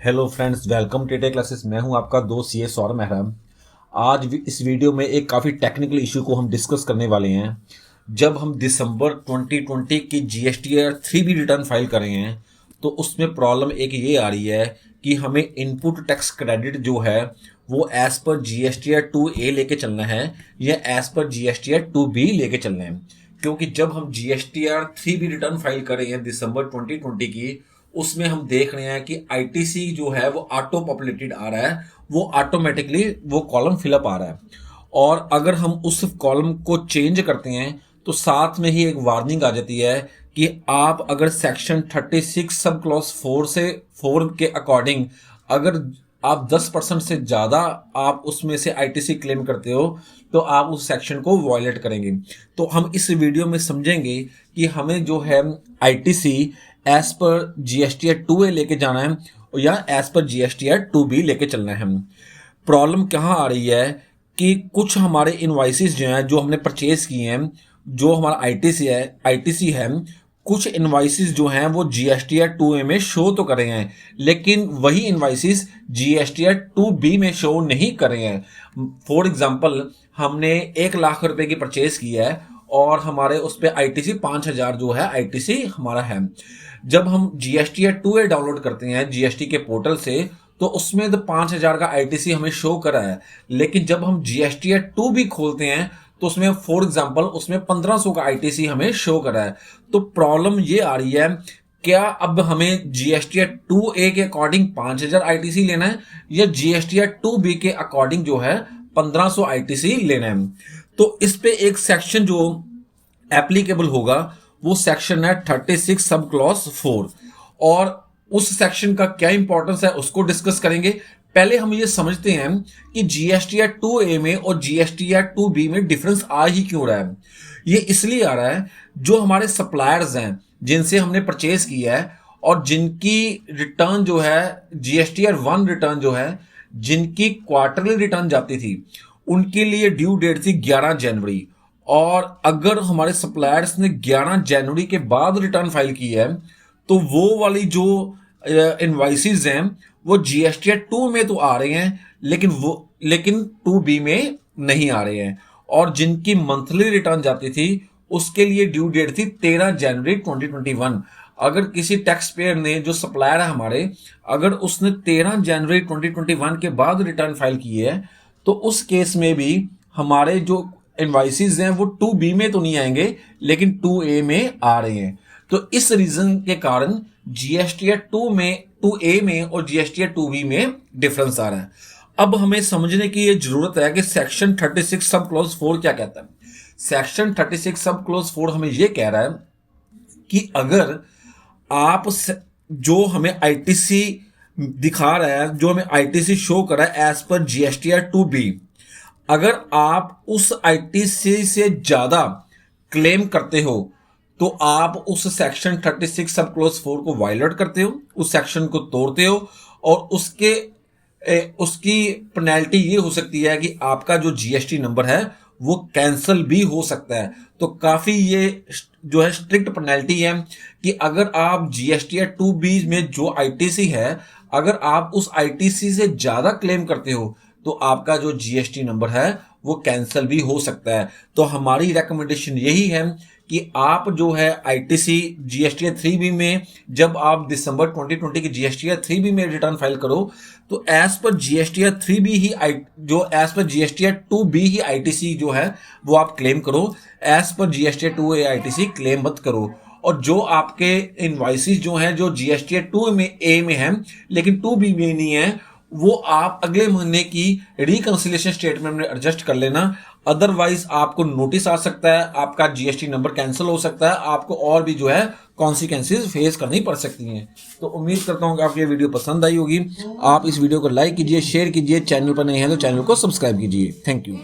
Hello friends, welcome Tete classes. मैं हूं आपका दोस्त सीए सौरभ मेहरा। आज इस वीडियो में एक काफ़ी टेक्निकल इशू को हम डिस्कस करने वाले हैं। जब हम दिसंबर 2020 की जीएसटीआर 3B रिटर्न फाइल कर रहे हैं तो उसमें प्रॉब्लम एक ये आ रही है कि हमें इनपुट टैक्स क्रेडिट जो है वो एज पर जीएसटीआर 2A लेके चलना है या एज पर जीएसटीआर 2B लेके चलना है। क्योंकि जब हम जीएसटीआर 3B रिटर्न फाइल कर रहे हैं दिसंबर 2020 की, उसमें हम देख रहे हैं कि आईटीसी जो है वो ऑटो पॉपुलेटेड आ रहा है, वो ऑटोमेटिकली वो कॉलम फिलअप आ रहा है। और अगर हम उस कॉलम को चेंज करते हैं तो साथ में ही एक वार्निंग आ जाती है कि आप अगर सेक्शन 36 सब क्लॉज 4 से 4 के अकॉर्डिंग अगर आप 10% से ज़्यादा आप उसमें से आईटीसी क्लेम करते हो तो आप उस सेक्शन को वॉयलेट करेंगे। तो हम इस वीडियो में समझेंगे कि हमें जो है ITC as per GSTR 2A लेके जाना है या एज पर जीएसटीआर 2B लेके चलना है। प्रॉब्लम कहाँ आ रही है कि कुछ हमारे इनवाइसेस जो हैं जो हमने परचेज किए हैं, जो हमारा आईटीसी है, कुछ इनवाइसेस जो हैं वो जीएसटीआर 2A में शो तो कर रहे हैं लेकिन वही इनवाइसेस जीएसटीआर 2B में शो नहीं कर रहे हैं। फॉर एग्जांपल, हमने 1 लाख रुपए की परचेज की है और हमारे उस पर आईटीसी 5,000 जो है आईटीसी हमारा है। जब हम जीएसटीआर 2A डाउनलोड करते हैं जीएसटी के पोर्टल से तो उसमें तो 5,000 का आईटीसी हमें शो करा है, लेकिन जब हम जीएसटीआर 2B खोलते हैं तो उसमें फॉर एग्जांपल उसमें 1,500 का आईटीसी हमें शो करा है। तो प्रॉब्लम ये आ रही है, क्या अब हमें जीएसटीआर 2A के अकॉर्डिंग 5,000 आईटीसी लेना है या जीएसटीआर 2B के अकॉर्डिंग जो है 1,500 आईटीसी लेना है। तो इस पे एक सेक्शन जो एप्लीकेबल होगा वो सेक्शन है 36 सब क्लॉज 4 और उस सेक्शन का क्या इंपॉर्टेंस है उसको डिस्कस करेंगे। पहले हम ये समझते हैं कि जीएसटीआर 2A में और जीएसटीआर 2B में डिफरेंस आ ही क्यों रहा है। ये इसलिए आ रहा है, जो हमारे सप्लायर्स हैं जिनसे हमने परचेज किया है और जिनकी रिटर्न जो है जीएसटीआर 1 रिटर्न जो है, जिनकी क्वार्टरली रिटर्न जाती थी, उनके लिए ड्यू डेट थी 11 जनवरी। और अगर हमारे सप्लायर्स ने 11 जनवरी के बाद रिटर्न फाइल की है तो वो वाली जो इनवाइसेस हैं वो जीएसटीआर 2 में तो आ रहे हैं लेकिन 2B में नहीं आ रहे हैं। और जिनकी मंथली रिटर्न जाती थी उसके लिए ड्यू डेट थी 13 जनवरी 2021। अगर किसी टैक्स पेयर ने, जो सप्लायर है हमारे, अगर उसने 13 जनवरी 2021 के बाद रिटर्न फाइल की है तो उस केस में भी हमारे जो इनवाइसेस हैं वो 2B में तो नहीं आएंगे लेकिन 2A में आ रहे हैं। तो इस रीजन के कारण जीएसटीआर 2A में और जीएसटीआर 2B में डिफरेंस आ रहा है। अब हमें समझने की ये जरूरत है कि सेक्शन 36 सब क्लॉज 4 क्या कहता है। सेक्शन 36 सब क्लॉज 4 हमें ये कह रहा है कि अगर आप जो हमें आईटीसी दिखा रहा है, जो हमें आईटीसी शो कर रहा है एज पर जीएसटीआर 2B, अगर आप उस आईटीसी से ज्यादा क्लेम करते हो तो आप उस सेक्शन 36 सब क्लॉज 4 को वायलेट करते हो, उस सेक्शन को तोड़ते हो और उसकी पेनल्टी ये हो सकती है कि आपका जो जीएसटी नंबर है वो कैंसिल भी हो सकता है। तो काफी ये जो है स्ट्रिक्ट पेनल्टी है कि अगर आप जीएसटीआर 2B में जो आईटीसी है, अगर आप उस आईटीसी से ज्यादा क्लेम करते हो तो आपका जो जीएसटी नंबर है वो कैंसिल भी हो सकता है। तो हमारी रेकमेंडेशन यही है कि आप जो है आईटीसी जीएसटीआर 3B में, जब आप दिसंबर 2020 की जीएसटीआर 3B में रिटर्न फाइल करो तो एज पर जीएसटीआर 3B ही जो एज पर जीएसटीआर 2B ही आईटीसी जो है वो आप क्लेम करो, as per GSTR 2A ITC claim मत करो। और जो आपके इनवाइसेस जो हैं जो जीएसटीआर 2A में हैं लेकिन 2B में नहीं है, वो आप अगले महीने की रिकंसिलिएशन स्टेटमेंट में एडजस्ट कर लेना। अदरवाइज आपको नोटिस आ सकता है, आपका जीएसटी नंबर कैंसिल हो सकता है, आपको और भी जो है कॉन्सिक्वेंसेज फेस करनी पड़ सकती हैं। तो उम्मीद करता हूं कि आपको ये वीडियो पसंद आई होगी। आप इस वीडियो को लाइक कीजिए, शेयर कीजिए, चैनल पर नए हैं तो चैनल को सब्सक्राइब कीजिए। Thank you.